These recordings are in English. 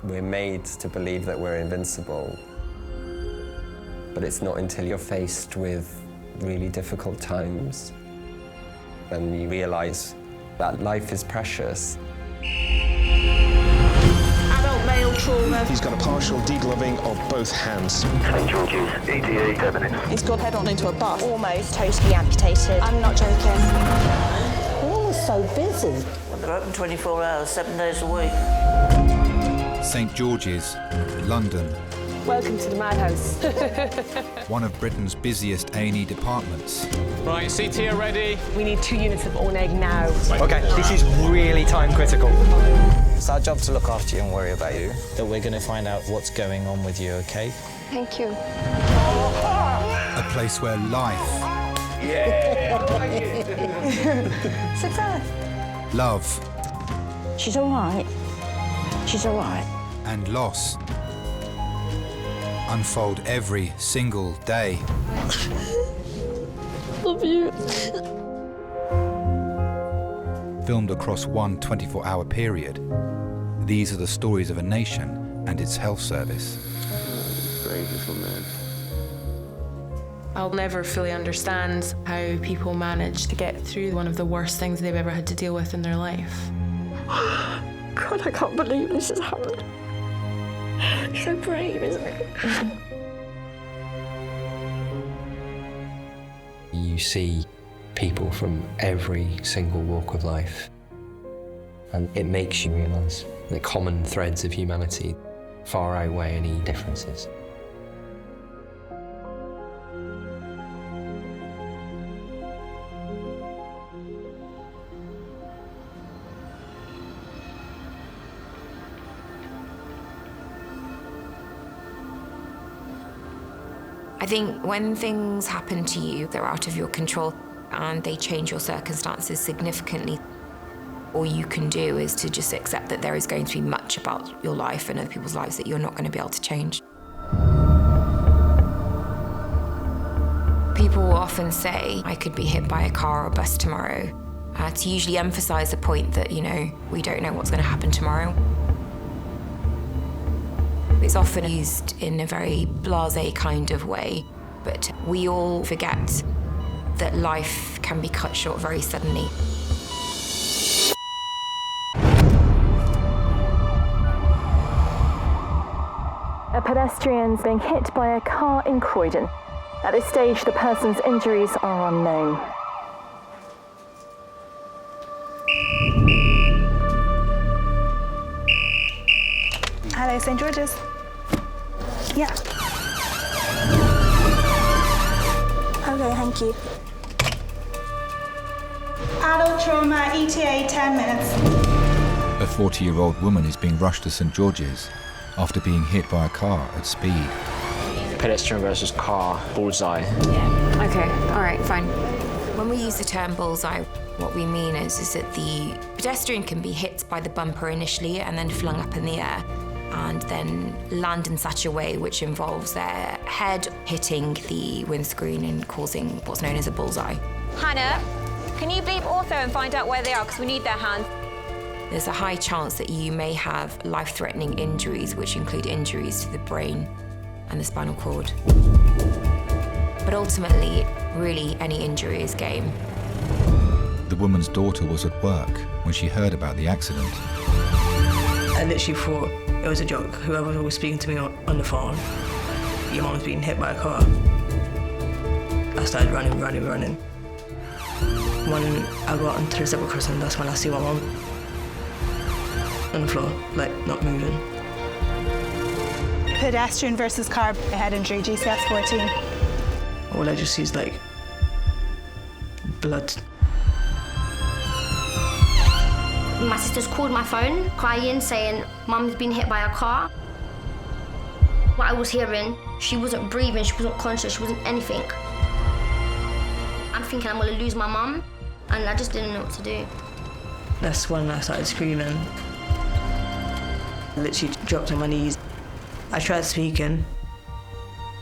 We're made to believe that we're invincible, but it's not until you're faced with really difficult times and you realise that life is precious. Adult male trauma. He's got a partial degloving of both hands. St George's, ETA 10 minutes. He's got head on into a bus. Almost totally amputated. I'm not joking. You're always so busy. Well, they're open 24 hours, 7 days a week. St George's, London. Welcome to the madhouse. One of Britain's busiest A&E departments. Right, CT are ready. We need 2 units of O&A now. OK, this is really time critical. It's our job to look after you and worry about you. That we're going to find out what's going on with you, OK? Thank you. A place where life... Success. Love... She's all right. She's all right. And loss unfold every single day. Love you. Filmed across one 24-hour period, these are the stories of a nation and its health service. Very beautiful man. I'll never fully understand how people manage to get through one of the worst things they've ever had to deal with in their life. God, I can't believe this has happened. So brave, isn't it? You see people from every single walk of life, and it makes you realise the common threads of humanity far outweigh any differences. I think when things happen to you, they're out of your control and they change your circumstances significantly, all you can do is to just accept that there is going to be much about your life and other people's lives that you're not going to be able to change. People will often say, I could be hit by a car or a bus tomorrow, to usually emphasise the point that, we don't know what's going to happen tomorrow. It's often used in a very blasé kind of way, but we all forget that life can be cut short very suddenly. A pedestrian's being hit by a car in Croydon. At this stage, the person's injuries are unknown. Hello, St George's. Yeah. Okay, thank you. Adult trauma, ETA 10 minutes. A 40-year-old woman is being rushed to St George's after being hit by a car at speed. Pedestrian versus car, bullseye. Yeah. Okay, all right, fine. When we use the term bullseye, what we mean is that the pedestrian can be hit by the bumper initially and then flung up in the air, and then land in such a way which involves their head hitting the windscreen and causing what's known as a bullseye. Hannah, can you bleep ortho and find out where they are, because we need their hands. There's a high chance that you may have life-threatening injuries, which include injuries to the brain and the spinal cord. But ultimately, really, any injury is game. The woman's daughter was at work when she heard about the accident. I literally thought it was a joke. Whoever was speaking to me on the phone, your mum's being hit by a car. I started running. When I got onto the zebra crossing, that's when I see my mum on the floor, not moving. Pedestrian versus car, head injury, GCS 14. All I just see is blood. My sister's called my phone, crying, saying, Mum's been hit by a car. What I was hearing, she wasn't breathing, she wasn't conscious, she wasn't anything. I'm thinking I'm gonna lose my mum, and I just didn't know what to do. That's when I started screaming. I literally dropped on my knees. I tried speaking,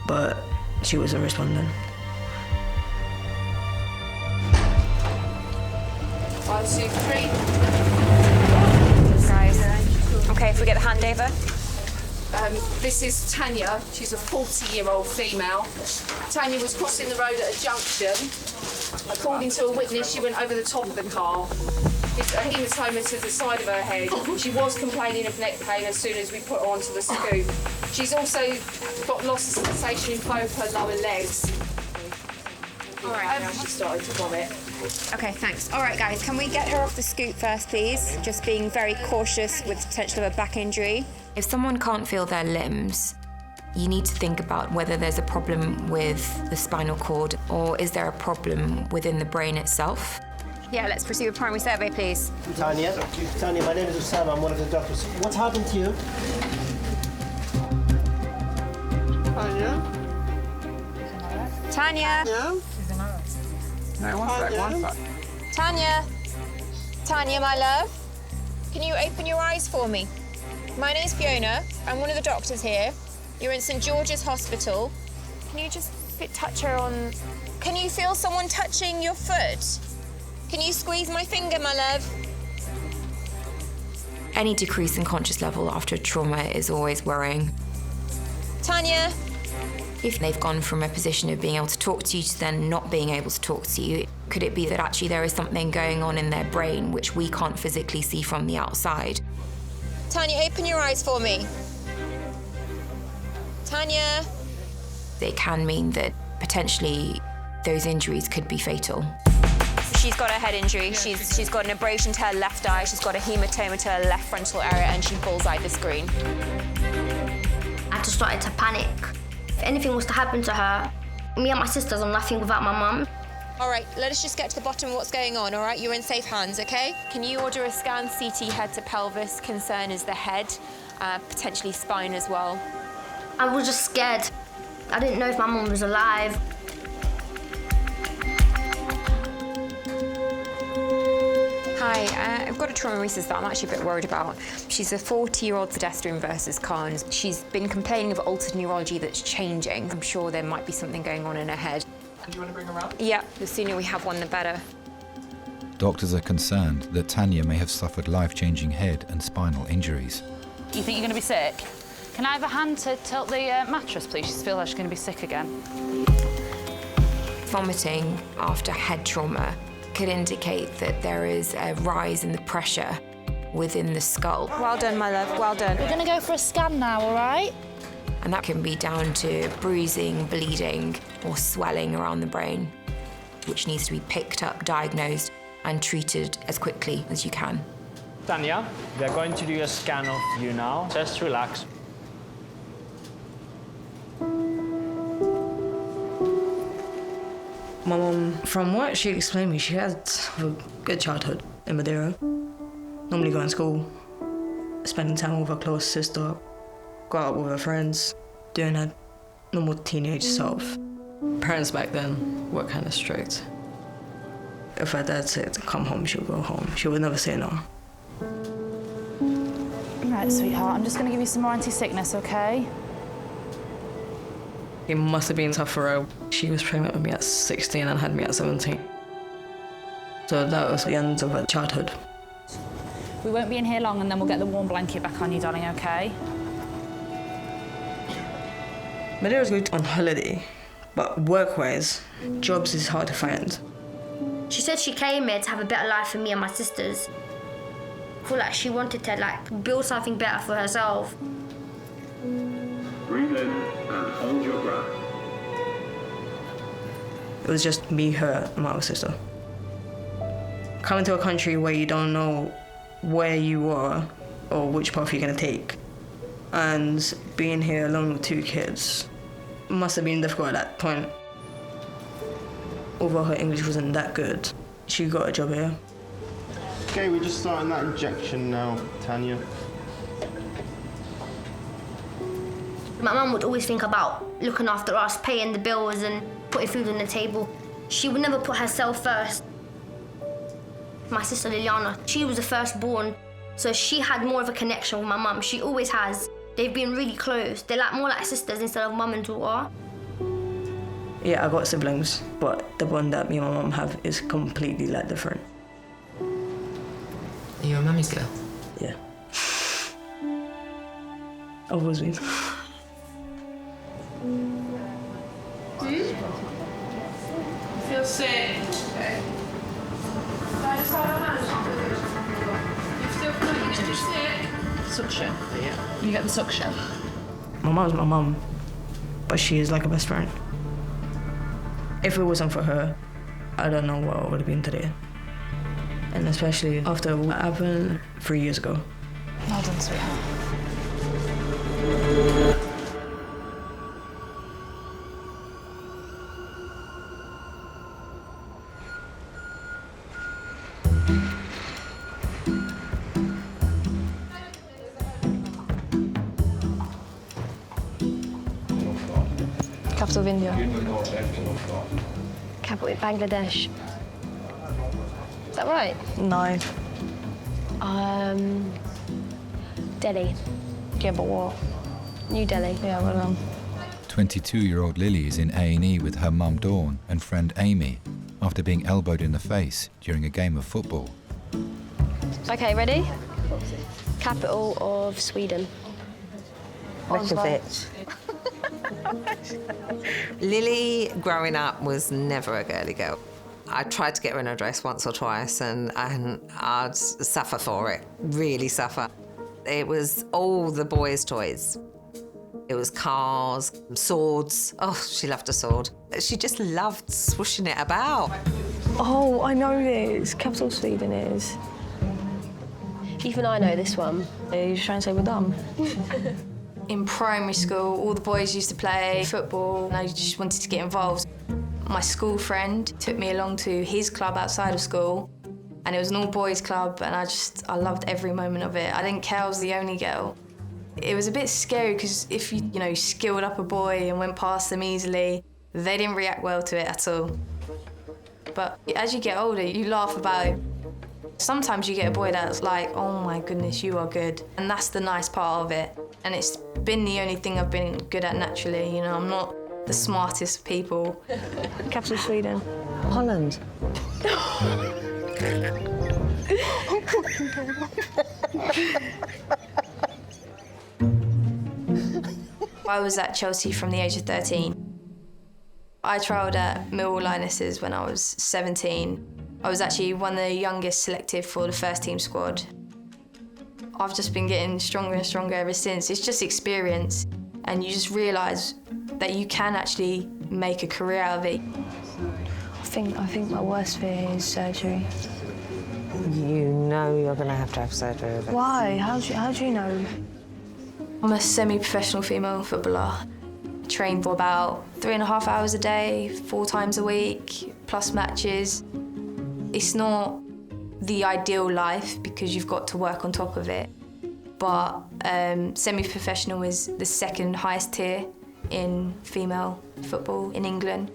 but she wasn't responding. 1, 2, 3. Guys, okay, if we get the handover. This is Tanya. She's a 40-year-old female. Tanya was crossing the road at a junction. According to a witness, she went over the top of the car. It's a hematoma to the side of her head. She was complaining of neck pain as soon as we put her onto the scoop. She's also got loss of sensation in both her lower legs. All right. Now she started to vomit. Okay, thanks. All right, guys, can we get her off the scoop first, please? Just being very cautious with the potential of a back injury. If someone can't feel their limbs, you need to think about whether there's a problem with the spinal cord or is there a problem within the brain itself. Yeah, let's proceed with primary survey, please. Tanya, my name is Osama. I'm one of the doctors. What happened to you? Tanya? No, one sec. Tanya, my love, can you open your eyes for me? My name's Fiona. I'm one of the doctors here. You're in St George's Hospital. Can you just touch her on... Can you feel someone touching your foot? Can you squeeze my finger, my love? Any decrease in conscious level after trauma is always worrying. Tanya? If they've gone from a position of being able to talk to you to then not being able to talk to you, could it be that actually there is something going on in their brain which we can't physically see from the outside? Tanya, open your eyes for me. Tanya? It can mean that potentially those injuries could be fatal. She's got a head injury. She's got an abrasion to her left eye. She's got a hematoma to her left frontal area, and she bullseyed the screen. I just started to panic. If anything was to happen to her, me and my sisters are nothing without my mum. All right, let us just get to the bottom of what's going on, all right? You're in safe hands, OK? Can you order a scan, CT, head to pelvis? Concern is the head, potentially spine as well. I was just scared. I didn't know if my mum was alive. Hi, I've got a traumaresis that I'm actually a bit worried about. She's a 40-year-old pedestrian versus car, and she's been complaining of altered neurology that's changing. I'm sure there might be something going on in her head. Do you want to bring her around? Yeah, the sooner we have one, the better. Doctors are concerned that Tanya may have suffered life-changing head and spinal injuries. You think you're going to be sick? Can I have a hand to tilt the mattress, please? She feels like she's going to be sick again. Vomiting after head trauma could indicate that there is a rise in the pressure within the skull. Well done, my love, well done. We're going to go for a scan now, all right? And that can be down to bruising, bleeding, or swelling around the brain, which needs to be picked up, diagnosed, and treated as quickly as you can. Tanya, we are going to do a scan of you now. Just relax. My mum, from what she explained to me, she had a good childhood in Madeira. Normally going to school, spending time with her close sister, go out with her friends, doing her normal teenage self. Parents back then were kind of strict. If her dad said to come home, she would go home. She would never say no. Right, sweetheart, I'm just going to give you some more anti-sickness, OK? It must have been tough for her. She was pregnant with me at 16 and had me at 17. So that was the end of her childhood. We won't be in here long and then we'll get the warm blanket back on you, darling, OK? Madeira's good on holiday, but work-wise, jobs is hard to find. She said she came here to have a better life for me and my sisters. I feel like she wanted to build something better for herself. Breathe in and hold your breath. It was just me, her, and my other sister. Coming to a country where you don't know where you are or which path you're going to take, and being here alone with 2 kids must have been difficult at that point. Although her English wasn't that good, she got a job here. Okay, we're just starting that injection now, Tanya. My mum would always think about looking after us, paying the bills and putting food on the table. She would never put herself first. My sister Liliana, she was the firstborn, so she had more of a connection with my mum. She always has. They've been really close. They're more like sisters instead of mum and daughter. Yeah, I got siblings, but the bond that me and my mum have is completely different. Are you a mummy's girl? Yeah. I've always been. Feel sick. Suction. Yeah. You get the suction. My mum's my mum, but she is like a best friend. If it wasn't for her, I don't know what I would have been today. And especially after what happened 3 years ago. Well done, sweetheart. Capital of India. Capital of Bangladesh. Is that right? No. Delhi. Yeah, but what? New Delhi. Yeah, well done. 22-year-old Lily is in A&E with her mum Dawn and friend Amy after being elbowed in the face during a game of football. Okay, ready? Capital of Sweden. Reykjavik. Lily, growing up, was never a girly girl. I tried to get her in a dress once or twice and I'd suffer for it, really suffer. It was all the boys' toys. It was cars, swords. Oh, she loved a sword. She just loved swooshing it about. Oh, I know this. Capital of Sweden is. Even I know this one. Are you trying to say we're dumb? In primary school, all the boys used to play football and I just wanted to get involved. My school friend took me along to his club outside of school and it was an all-boys club and I loved every moment of it. I didn't care I was the only girl. It was a bit scary because if you skilled up a boy and went past them easily, they didn't react well to it at all. But as you get older, you laugh about it. Sometimes you get a boy that's like, oh my goodness, you are good. And that's the nice part of it. And it's been the only thing I've been good at naturally. You know, I'm not the smartest people. Capital of Sweden. Holland. I was at Chelsea from the age of 13. I trialled at Millwall Lionesses when I was 17. I was actually one of the youngest selected for the first team squad. I've just been getting stronger and stronger ever since. It's just experience, and you just realise that you can actually make a career out of it. I think my worst fear is surgery. You know you're going to have surgery. Why? How do you know? I'm a semi-professional female footballer. I train for about 3.5 hours a day, 4 times a week, plus matches. It's not the ideal life because you've got to work on top of it. But semi-professional is the second highest tier in female football in England.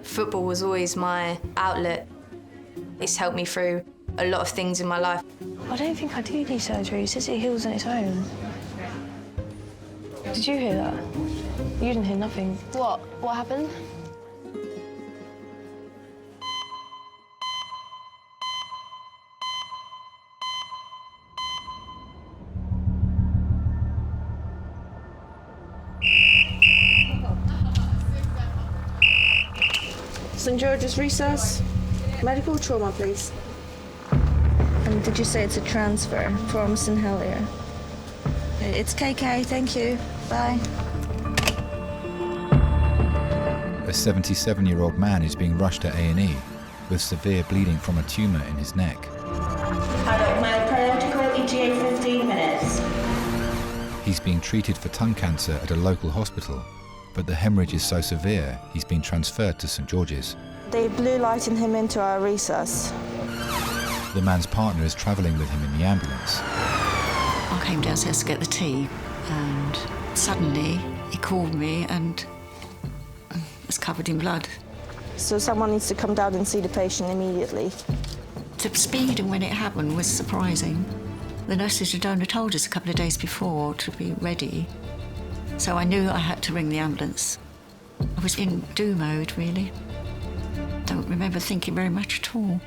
Football was always my outlet. It's helped me through a lot of things in my life. I don't think I do need surgery. It says it heals on its own. Did you hear that? You didn't hear nothing. What? What happened? St George's Recess. Medical trauma, please. And did you say it's a transfer from St Helier? It's KK, thank you. Bye. A 77-year-old man is being rushed to A&E with severe bleeding from a tumour in his neck. Adult male priority ETA 15 minutes. He's being treated for tongue cancer at a local hospital, but the hemorrhage is so severe he's been transferred to St George's. They blue lighting him into our recess. The man's partner is travelling with him in the ambulance. I came downstairs to get the tea and suddenly he called me and was covered in blood. So someone needs to come down and see the patient immediately. The speed and when it happened was surprising. The nurses had only told us a couple of days before to be ready, so I knew I had to ring the ambulance. I was in do mode, really. Don't remember thinking very much at all.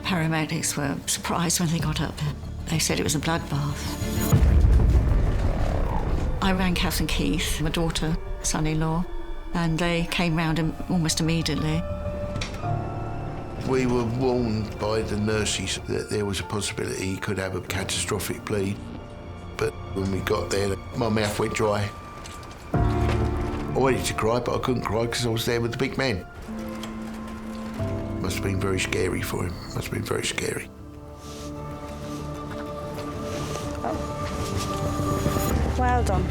Paramedics were surprised when they got up there. They said it was a bloodbath. I rang Kath and Keith, my daughter, son-in-law, and they came round almost immediately. We were warned by the nurses that there was a possibility he could have a catastrophic bleed. But when we got there, my mouth went dry. I wanted to cry, but I couldn't cry because I was there with the big man. Must have been very scary for him. Must have been very scary. Well done.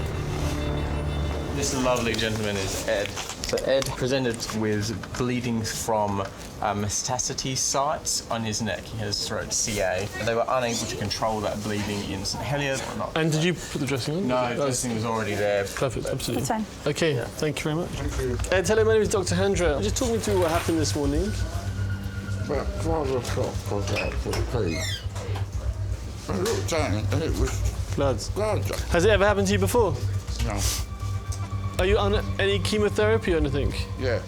This lovely gentleman is Ed. So Ed presented with bleeding from metastasis sites on his neck. He has throat CA. They were unable to control that bleeding in St Heliers or not. And did you put the dressing on? No, the dressing was already there. Perfect, absolutely. That's fine. Okay, thank you very much. Ed, hello, my name is Dr. Handra. Just talk me through what happened this morning. About 5 o'clock, I got out for the pee. I looked down and it was blood. Has it ever happened to you before? No. Are you on any chemotherapy or anything? Yeah.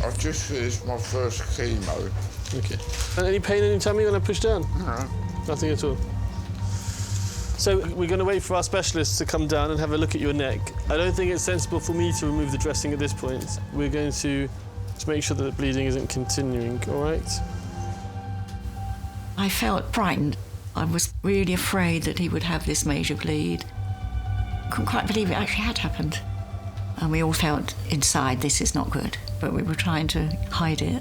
I just finished my first chemo. Okay. And any pain in your tummy when I push down? No. Nothing at all? So we're going to wait for our specialists to come down and have a look at your neck. I don't think it's sensible for me to remove the dressing at this point. We're going to make sure that the bleeding isn't continuing, all right? I felt frightened. I was really afraid that he would have this major bleed. Couldn't quite believe it actually had happened. And we all felt inside, this is not good, but we were trying to hide it.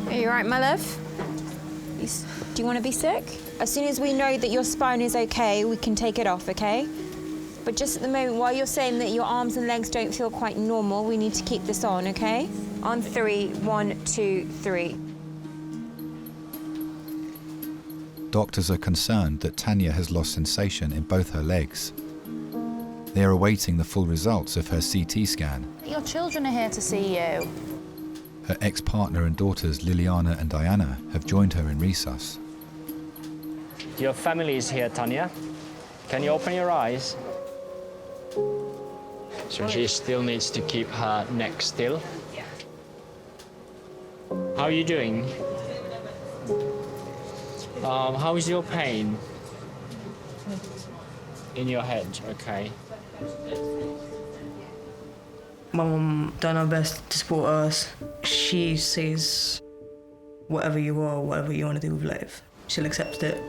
Are you all right, my love? Do you want to be sick? As soon as we know that your spine is okay, we can take it off, okay? But just at the moment, while you're saying that your arms and legs don't feel quite normal, we need to keep this on, okay? On 3, 1, 2, 3. Doctors are concerned that Tanya has lost sensation in both her legs. They are awaiting the full results of her CT scan. Your children are here to see you. Her ex-partner and daughters Liliana and Diana have joined her in resus. Your family is here, Tanya. Can you open your eyes? So she still needs to keep her neck still. How are you doing? How is your pain? In your head, okay. My mum done her best to support us. She says, whatever you are, whatever you want to do with life, she'll accept it.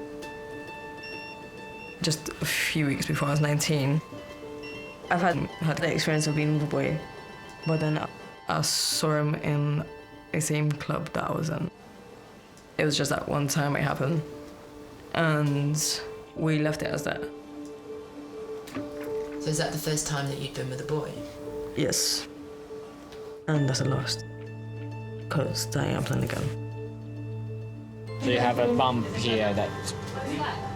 Just a few weeks before I was 19, I've had the experience of being with a boy, but then I saw him in the same club that I was in. It was just that one time it happened, and we left it as that. So is that the first time that you'd been with a boy? Yes. And that's a loss, because that ain't happening again. So you have a bump here that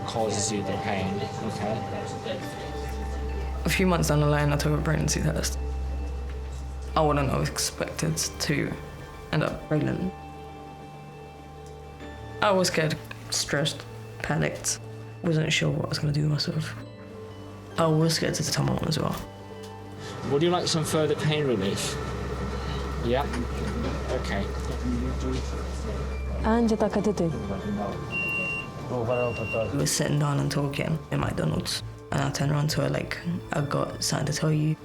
causes you the pain, okay? A few months down the line, I took a pregnancy test. I wouldn't have expected to end up pregnant. I was scared, stressed, panicked. Wasn't sure what I was going to do with myself. I was scared to tell my mum as well. Would you like some further pain relief? Yeah? Okay. And what did you do? We were sitting down and talking in McDonald's, and I turned around to her like, I got something to tell you.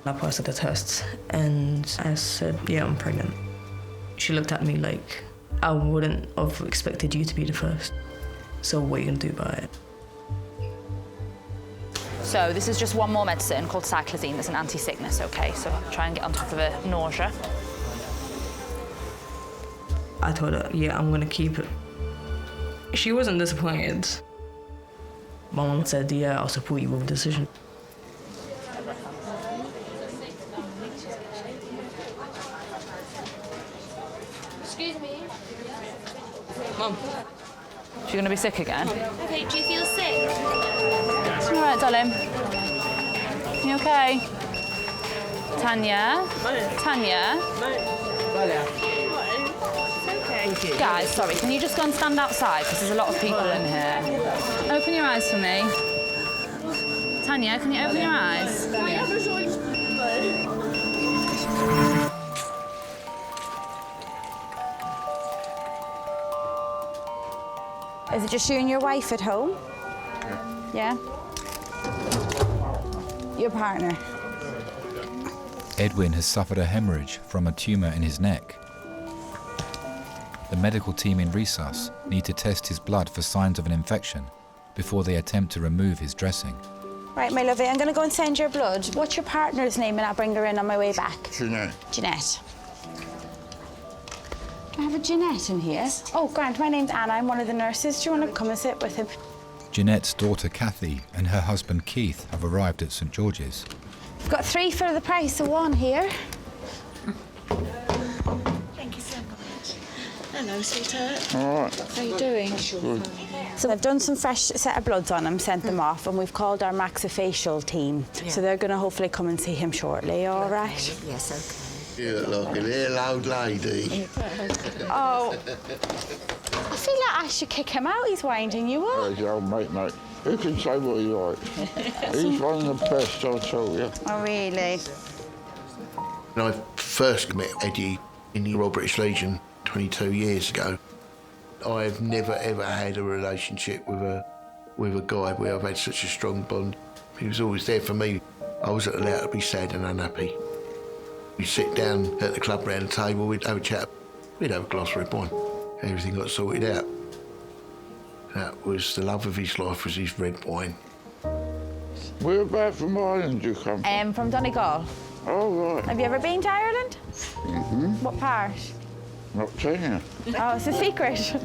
I passed the test, and I said, yeah, I'm pregnant. She looked at me like, I wouldn't have expected you to be the first. So what are you gonna do about it? So this is just one more medicine called cyclazine. It's an anti-sickness, okay? So try and get on top of the nausea. I told her, yeah, I'm gonna keep it. She wasn't disappointed. My mum said, yeah, I'll support you with the decision. Excuse me. Mum. She's gonna be sick again? Okay, do you feel sick? All right, darling. You okay? Tanya? Tanya? It's okay. Thank you. Guys, sorry, can you just go and stand outside? Because there's a lot of people in here. Open your eyes for me. Tanya, can you open your eyes? Is it just you and your wife at home? Yeah? Your partner? Edwin has suffered a hemorrhage from a tumour in his neck. The medical team in resus need to test his blood for signs of an infection before they attempt to remove his dressing. Right, my lovey, I'm going to go and send your blood. What's your partner's name, and I'll bring her in on my way back? Janette. Janette. Do I have a Janette in here? Oh, Grant, my name's Anna. I'm one of the nurses. Do you want to come and sit with him? Janette's daughter Kathy and her husband Keith have arrived at St George's. We've got 3 for the price of 1 here. Thank you so much. Hello, sweetheart. All right. How are you doing? Good. So I've done some fresh set of bloods on him, sent them off, and we've called our maxillofacial team. Yeah. So they're going to hopefully come and see him shortly, all right? Yes, OK. You look like an air-loud lady. Oh, I feel like I should kick him out. He's winding you up. There's your old mate. He can say what he likes. He's one of the best, I'll tell you. Oh, really? When I first met Eddie in the Royal British Legion 22 years ago, I've never, ever had a relationship with a guy where I've had such a strong bond. He was always there for me. I wasn't allowed to be sad and unhappy. We'd sit down at the club round the table, we'd have a chat, we'd have a glass of red wine. Everything got sorted out. That was the love of his life, was his red wine. Whereabouts from Ireland do you come from? From Donegal. Oh, right. Have you ever been to Ireland? Mm-hmm. What part? Not Tanya. Oh, it's a secret.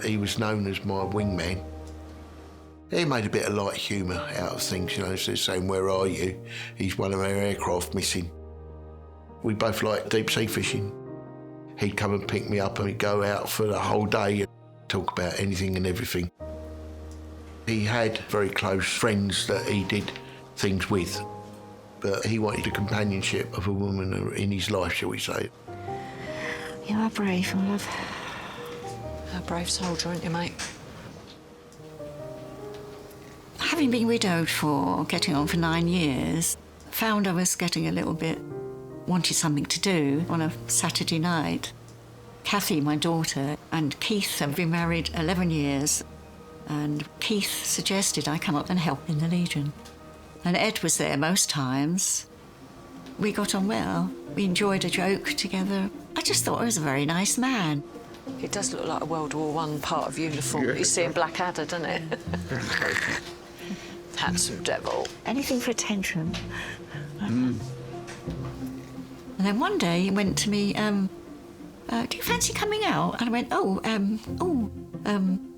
He was known as my wingman. He made a bit of light humour out of things, you know, so saying, "Where are you?" He's one of our aircraft missing. We both like deep sea fishing. He'd come and pick me up and we'd go out for the whole day and talk about anything and everything. He had very close friends that he did things with, but he wanted the companionship of a woman in his life, shall we say. You are brave, my love. A brave soldier, aren't you, mate? Having been widowed for getting on for 9 years, found I was getting a little bit, wanted something to do on a Saturday night. Kathy, my daughter, and Keith have been married 11 years, and Keith suggested I come up and help in the Legion. And Ed was there most times. We got on well. We enjoyed a joke together. I just thought he was a very nice man. It does look like a World War I part of uniform that you see in Blackadder, doesn't it? Handsome devil. Anything for attention. And then one day he went to me, do you fancy coming out? And I went,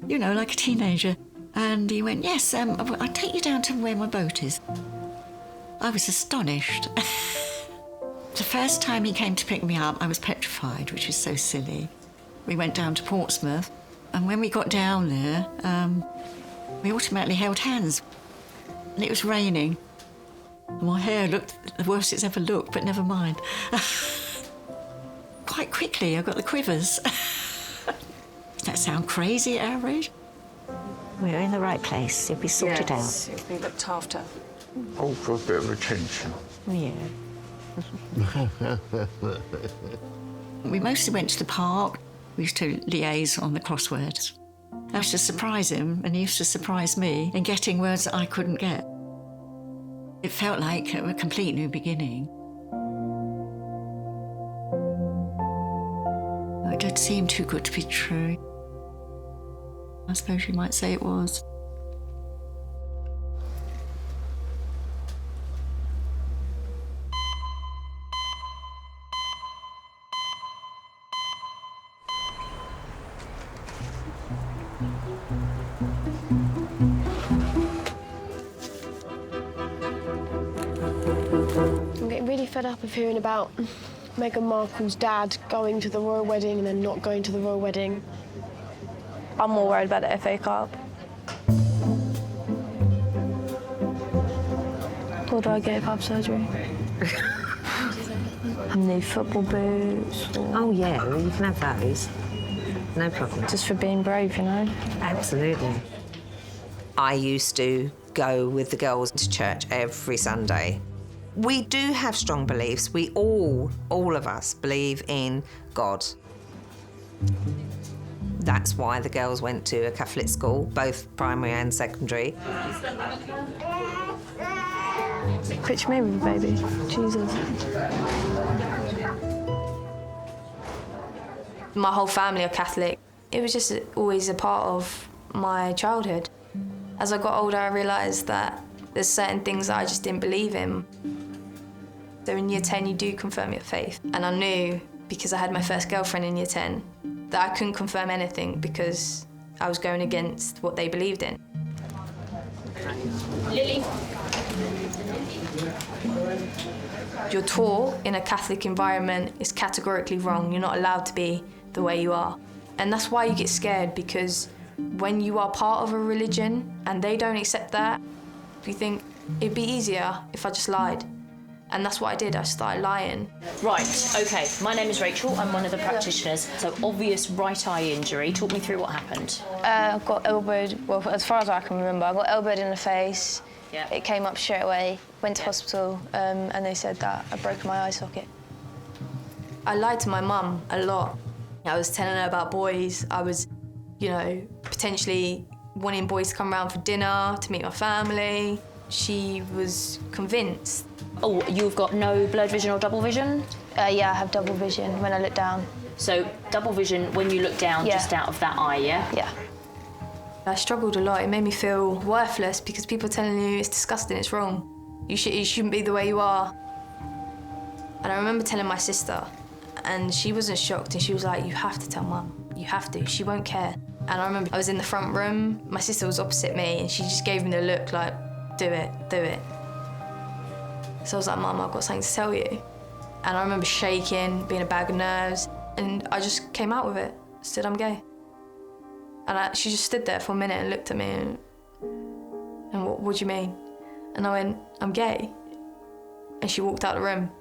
you know, like a teenager. And he went, yes, I'll take you down to where my boat is. I was astonished. The first time he came to pick me up, I was petrified, which is so silly. We went down to Portsmouth, and when we got down there, we automatically held hands. And it was raining. My hair looked the worst it's ever looked, but never mind. Quite quickly, I got the quivers. Does that sound crazy at our age? We're in the right place. It'll be sorted out. It'll be looked after. All for a bit of attention. Yeah. We mostly went to the park. We used to liaise on the crosswords. I used to surprise him, and he used to surprise me in getting words that I couldn't get. It felt like a complete new beginning. It did seem too good to be true. I suppose you might say it was. I'm getting really fed up of hearing about Meghan Markle's dad going to the royal wedding and then not going to the royal wedding. I'm more worried about the FA Cup. Or do I get ab surgery? New football boots. Oh, yeah, well, you can have those. No problem. Just for being brave, you know? Absolutely. I used to go with the girls to church every Sunday. We do have strong beliefs. We all of us believe in God. That's why the girls went to a Catholic school, both primary and secondary. Picture me with a baby. Jesus. My whole family are Catholic. It was just always a part of my childhood. As I got older, I realised that there's certain things that I just didn't believe in. So in year 10, you do confirm your faith. And I knew, because I had my first girlfriend in year 10, that I couldn't confirm anything because I was going against what they believed in. Lily. You're taught in a Catholic environment is categorically wrong. You're not allowed to be the way you are. And that's why you get scared, because when you are part of a religion and they don't accept that, you think it'd be easier if I just lied. And that's what I did, I started lying. Right, okay, my name is Rachel, I'm one of the practitioners. So obvious right eye injury, talk me through what happened. I got elbowed, well, as far as I can remember, I got elbowed in the face. Yeah. It came up straight away, went to hospital, and they said that I'd broken my eye socket. I lied to my mum a lot. I was telling her about boys. I was, you know, potentially wanting boys to come round for dinner, to meet my family. She was convinced. Oh, you've got no blurred vision or double vision? Yeah, I have double vision when I look down. So double vision when you look down, Yeah. just out of that eye, yeah? Yeah. I struggled a lot. It made me feel worthless because people are telling you it's disgusting, it's wrong. You shouldn't be the way you are. And I remember telling my sister, and she wasn't shocked, and she was like, you have to tell Mum, you have to, she won't care. And I remember I was in the front room, my sister was opposite me, and she just gave me the look like, do it, do it. So I was like, Mum, I've got something to tell you. And I remember shaking, being a bag of nerves, and I just came out with it, said I'm gay. And she just stood there for a minute and looked at me and what do you mean? And I went, I'm gay. And she walked out of the room.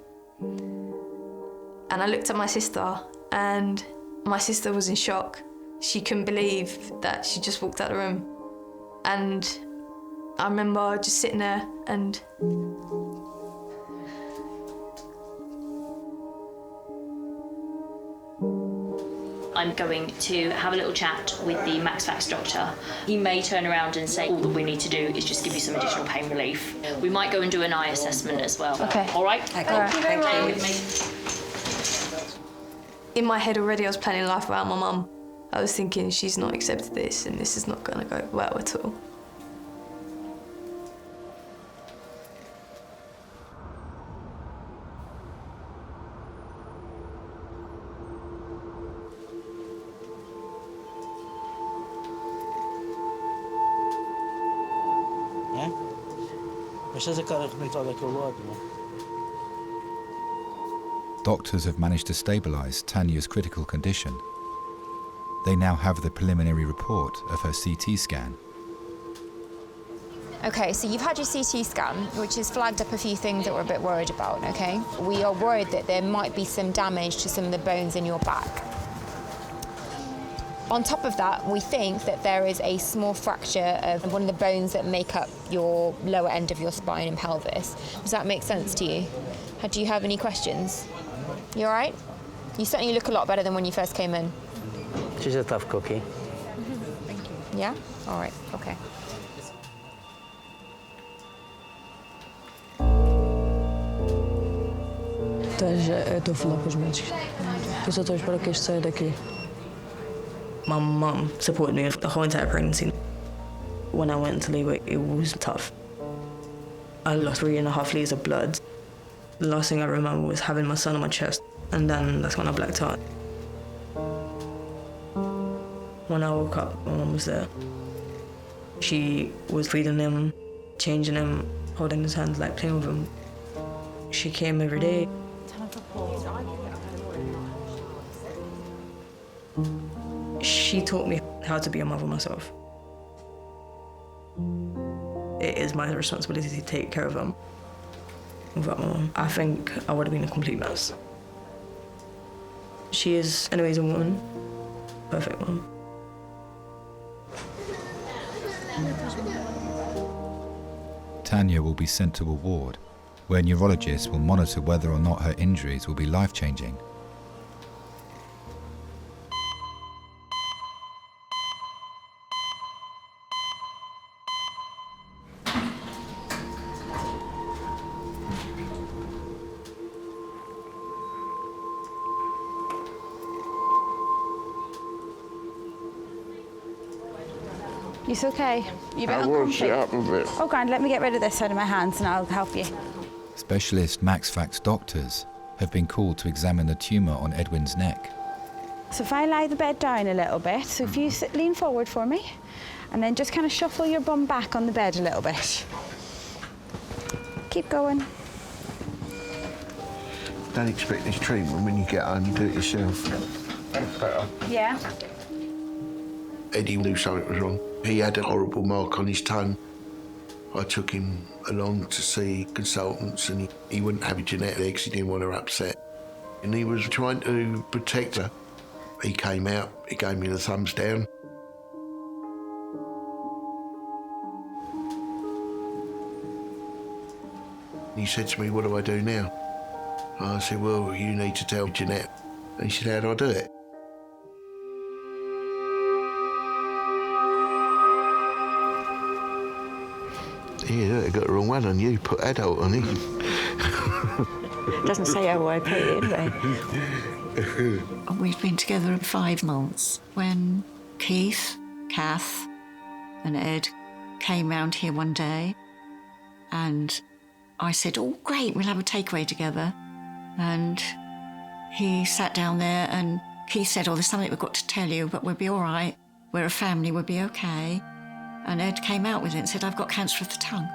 And I looked at my sister, and my sister was in shock. She couldn't believe that she just walked out of the room. And I remember just sitting there and I'm going to have a little chat with the Max Fax doctor. He may turn around and say, all that we need to do is just give you some additional pain relief. We might go and do an eye assessment as well. Okay. All right? Okay. Thank you very much. Stay with me. in my head already I was planning life without my mum. I was thinking she's not accepted this and this is not going to go well at all. Doctors have managed to stabilise Tanya's critical condition. They now have the preliminary report of her CT scan. Okay, so you've had your CT scan, which has flagged up a few things that we're a bit worried about, okay? We are worried that there might be some damage to some of the bones in your back. On top of that, we think that there is a small fracture of one of the bones that make up your lower end of your spine and pelvis. Does that make sense to you? Do you have any questions? You all right? You certainly look a lot better than when you first came in. She's a tough cookie. Thank you. Yeah? All right, okay. Eu estou a falar com os médicos. Eu só estou a esperar que este saia daqui. My mum supported me the whole entire pregnancy. When I went into labour, it was tough. I lost 3.5 litres of blood. The last thing I remember was having my son on my chest, and then that's when I blacked out. When I woke up, my mum was there. She was feeding him, changing him, holding his hands, like playing with him. She came every day. She taught me how to be a mother myself. It is my responsibility to take care of them. Without my mum, I think I would have been a complete mess. She is an amazing woman. Perfect woman. Tanya will be sent to a ward where neurologists will monitor whether or not her injuries will be life-changing. You okay? You I will sit up a bit. Oh, grand. Let me get rid of this side of my hands and I'll help you. Specialist MaxFax doctors have been called to examine the tumour on Edwin's neck. So if I lie the bed down a little bit, so if you lean forward for me, and then just kind of shuffle your bum back on the bed a little bit. Keep going. Don't expect this treatment when you get home, you do it yourself. That's better. Yeah. Eddie knew something was wrong. He had a horrible mark on his tongue. I took him along to see consultants and he wouldn't have Janette there because he didn't want her upset. And he was trying to protect her. He came out, he gave me the thumbs down. He said to me, "What do I do now?" I said, "Well, you need to tell Janette." And he said, "How do I do it?" Yeah, I got the wrong one on you. Put adult on it. Doesn't say how I put it anyway. We've been together 5 months when Keith, Kath and Ed came round here one day and I said, "Oh, great, we'll have a takeaway together." And he sat down there and Keith said, "Oh, there's something we've got to tell you, but we'll be all right. We're a family, we'll be okay." And Ed came out with it and said, "I've got cancer of the tongue."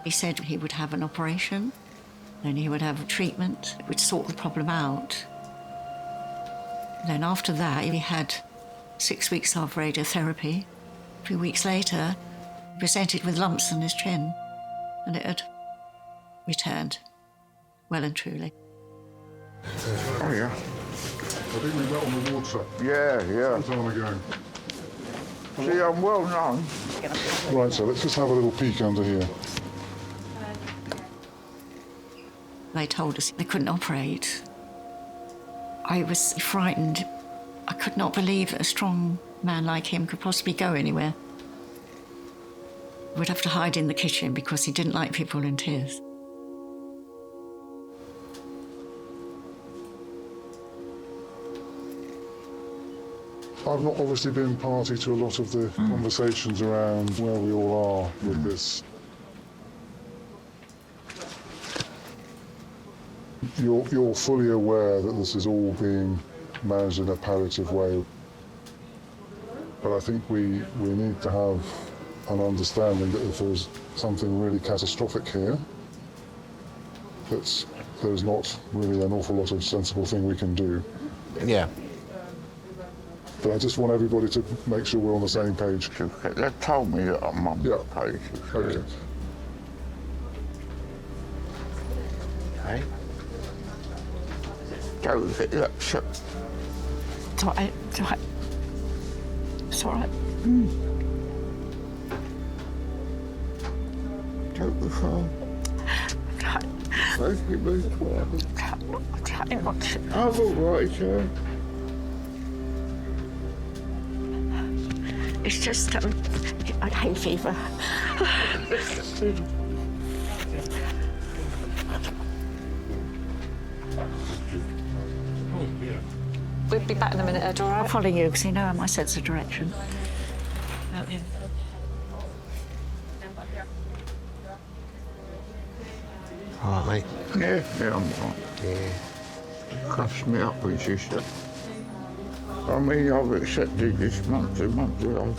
He said he would have an operation, then he would have a treatment, which sort the problem out. Then after that, he had 6 weeks of radiotherapy. A few weeks later, he presented with lumps on his chin, and it had returned, well and truly. Oh, yeah. I think we met on the water. Yeah. Some time ago. See, I'm well known. Right, so let's just have a little peek under here. They told us they couldn't operate. I was frightened. I could not believe that a strong man like him could possibly go anywhere. We'd have to hide in the kitchen because he didn't like people in tears. I've not obviously been party to a lot of the conversations around where we all are with this. You're fully aware that this is all being managed in a palliative way. But I think we need to have an understanding that if there's something really catastrophic here, there's not really an awful lot of sensible thing we can do. Yeah. But I just want everybody to make sure we're on the same page. They told me that I'm on the page. Okay. Okay. Go with it, look, shut. It's all right, it's all right. It's all right. Take the phone. Both you move quietly. I'm all right, sir. It's just, I hay fever. We'll be back in a minute, Ed, all right? I'll follow you because you know my sense of direction. All right, mate. Yeah, I'm right. Yeah. Cuffs me up with sister. I mean, I've accepted this month ago.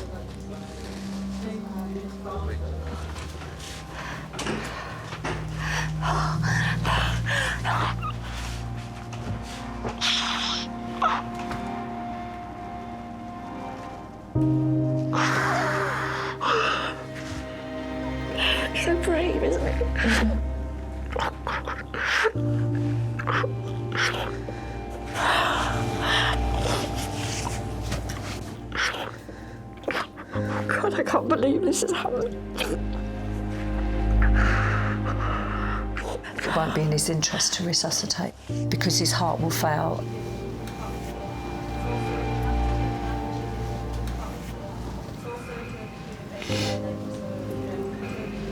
So brave, isn't it? God, I can't believe this has happened. It won't be in his interest to resuscitate because his heart will fail.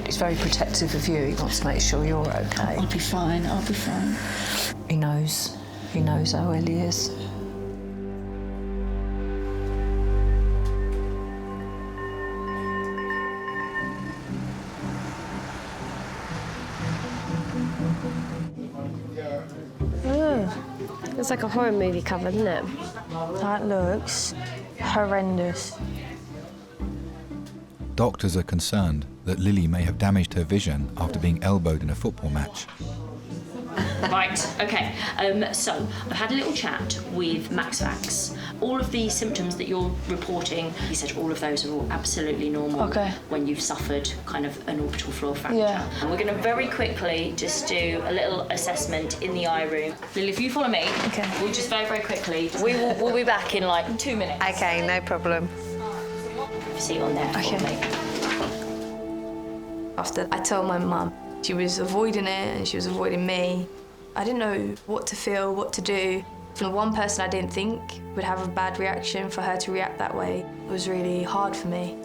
He's very protective of you. He wants to make sure you're okay. I'll be fine, I'll be fine. He knows how ill he is. It's like a horror movie cover, isn't it? That looks horrendous. Doctors are concerned that Lily may have damaged her vision after being elbowed in a football match. Right, okay. So I've had a little chat with Max Vax. All of the symptoms that you're reporting, he said all of those are all absolutely normal when you've suffered kind of an orbital floor fracture. Yeah. And we're going to very quickly just do a little assessment in the eye room. Lily, if you follow me, we'll just very, very quickly. We'll be back in like 2 minutes. Okay, no problem. See on there for me. After I told my mum, she was avoiding it and she was avoiding me. I didn't know what to feel, what to do. For one person I didn't think would have a bad reaction, for her to react that way, it was really hard for me.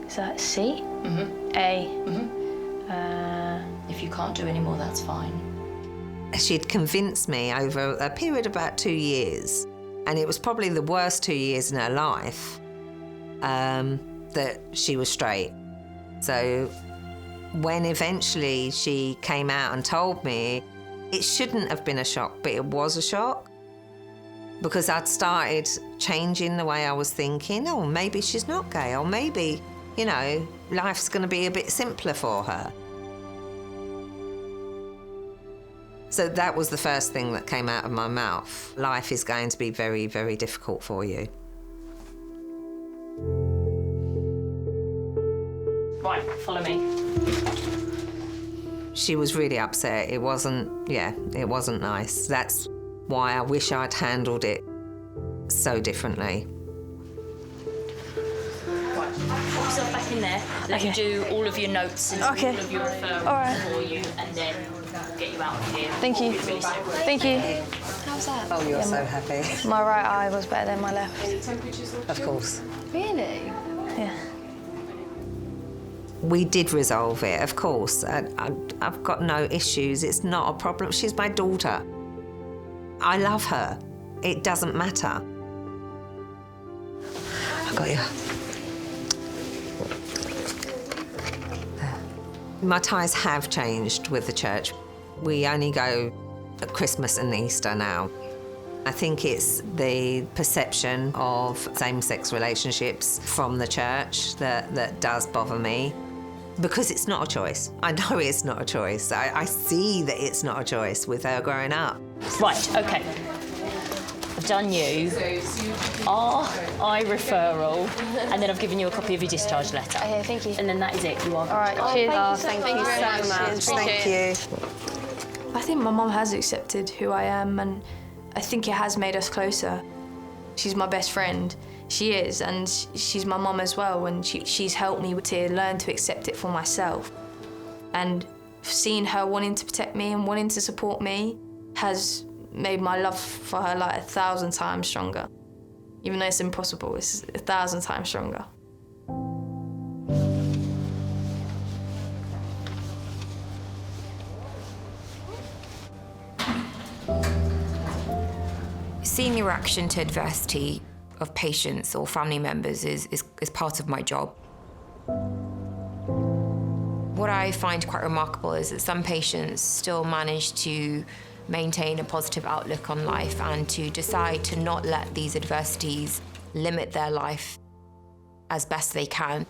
Is that C? Mm-hmm. A? Mm-hmm. If you can't do any more, that's fine. She'd convinced me over a period of about 2 years, and it was probably the worst 2 years in her life, that she was straight. So when eventually she came out and told me, it shouldn't have been a shock, but it was a shock, because I'd started changing the way I was thinking. Oh, maybe she's not gay, or maybe, you know, life's going to be a bit simpler for her. So that was the first thing that came out of my mouth. Life is going to be very, very difficult for you. Right, follow me. She was really upset. It wasn't nice. That's why I wish I'd handled it so differently. Right, put yourself back in there. Let me do all of your notes and all of your referrals for you, and then get you out of here. Thank you. Really soon. Thank you. How's that? Oh, you're so happy. My right eye was better than my left. Of course. Really? Yeah. We did resolve it, of course. I've got no issues. It's not a problem. She's my daughter. I love her. It doesn't matter. I got you. There. My ties have changed with the church. We only go at Christmas and Easter now. I think it's the perception of same-sex relationships from the church that does bother me. Because it's not a choice. I know it's not a choice. I see that it's not a choice with her growing up. Right, okay. I've done you. Eye referral, and then I've given you a copy of your discharge letter. Okay, thank you. And then that is it. You are. All right, cheers. Thank you so much. Thank you. I think my mum has accepted who I am, and I think it has made us closer. She's my best friend. She is, and she's my mum as well, and she's helped me to learn to accept it for myself. And seeing her wanting to protect me and wanting to support me has made my love for her like 1,000 times stronger. Even though it's impossible, it's 1,000 times stronger. Seeing the reaction to adversity of patients or family members is part of my job. What I find quite remarkable is that some patients still manage to maintain a positive outlook on life and to decide to not let these adversities limit their life as best they can.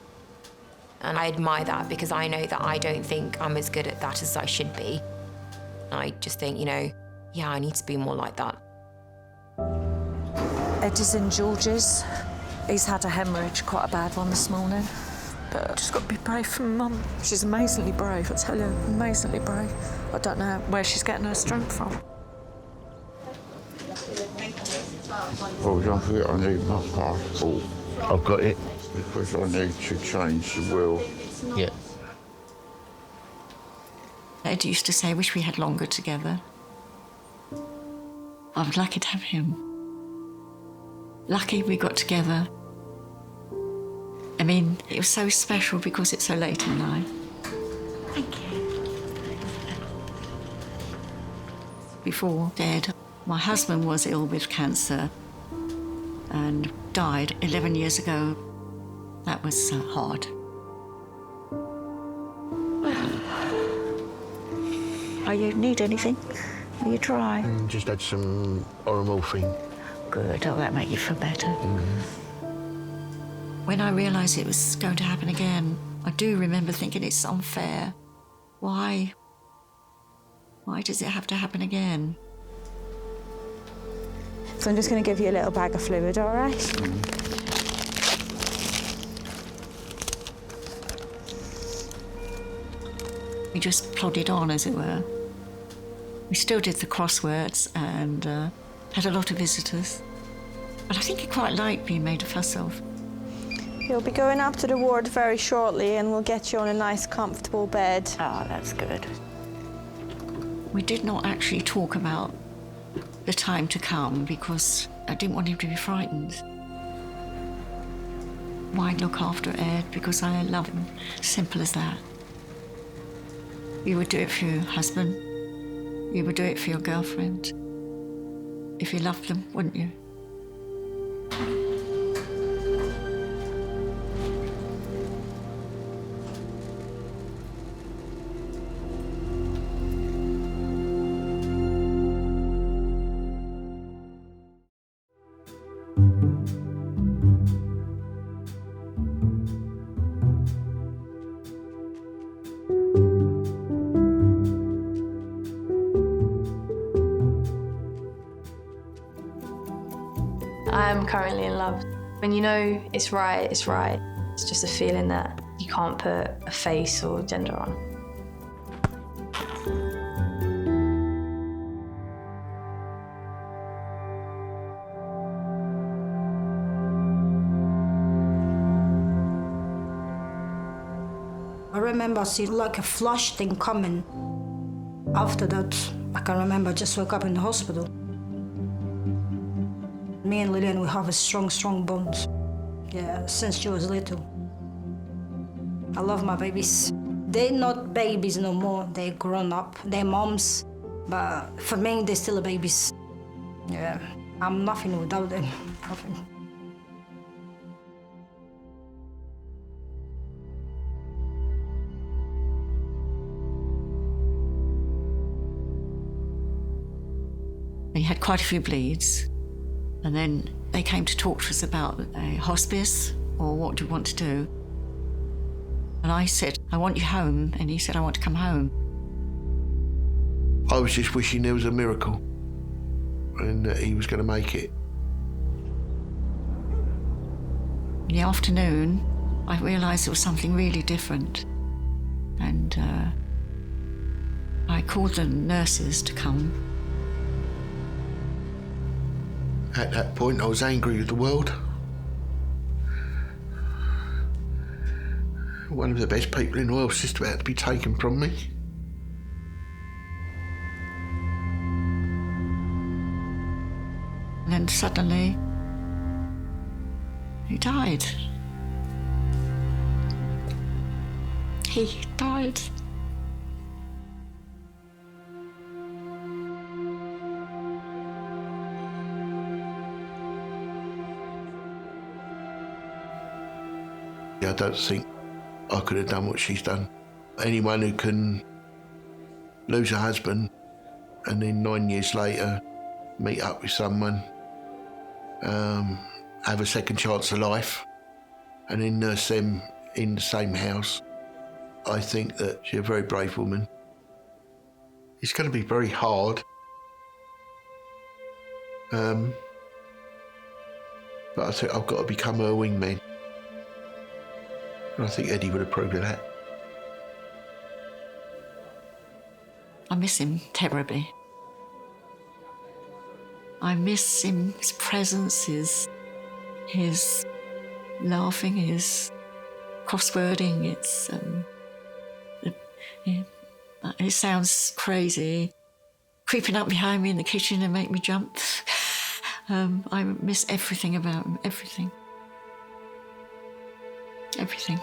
And I admire that, because I know that I don't think I'm as good at that as I should be. I just think, you know, yeah, I need to be more like that. Ed is in George's. He's had a hemorrhage, quite a bad one this morning. But I've just got to be brave for Mum. She's amazingly brave, I tell you, amazingly brave. I don't know where she's getting her strength from. Oh, don't forget I need my passport. I've got it. Because I need to change the will. Yeah. Ed used to say, I wish we had longer together. I'm lucky to have him. Lucky we got together. I mean, it was so special because it's so late in life. Thank you. Before Ed, my husband was ill with cancer and died 11 years ago. That was hard. Oh, you need anything? Are you dry? Just had some oral morphine. Good. Oh, that make you feel better. When I realised it was going to happen again, I do remember thinking it's unfair. Why? Why does it have to happen again? So I'm just going to give you a little bag of fluid, all right? We just plodded on, as it were. We still did the crosswords and had a lot of visitors. But I think he quite liked being made a fuss of. He'll be going up to the ward very shortly and we'll get you on a nice, comfortable bed. Oh, that's good. We did not actually talk about the time to come because I didn't want him to be frightened. Why look after Ed? Because I love him. Simple as that. You would do it for your husband. You would do it for your girlfriend. If you loved them, wouldn't you? I'm currently in love. When you know it's right, it's right. It's just a feeling that you can't put a face or gender on. I remember seeing like a flush thing coming. After that, I can remember I just woke up in the hospital. Me and Lillian, we have a strong bond. Yeah, since she was little. I love my babies. They're not babies no more. They're grown up. They're moms. But for me, they're still babies. Yeah, I'm nothing without them. Nothing. He had quite a few bleeds. And then they came to talk to us about a hospice or what do you want to do? And I said, I want you home. And he said, I want to come home. I was just wishing there was a miracle and that he was going to make it. In the afternoon, I realised there was something really different. And I called the nurses to come. At that point, I was angry with the world. One of the best people in the world was just about to be taken from me. And then suddenly, he died. He died. I don't think I could have done what she's done. Anyone who can lose a husband and then 9 years later meet up with someone, have a second chance of life and then nurse them in the same house, I think that she's a very brave woman. It's going to be very hard. But I think I've got to become her wingman. And I think Eddie would approve of that. I miss him terribly. I miss him, his presence, his laughing, his crosswording. It sounds crazy. Creeping up behind me in the kitchen and make me jump. I miss everything about him, everything. Everything.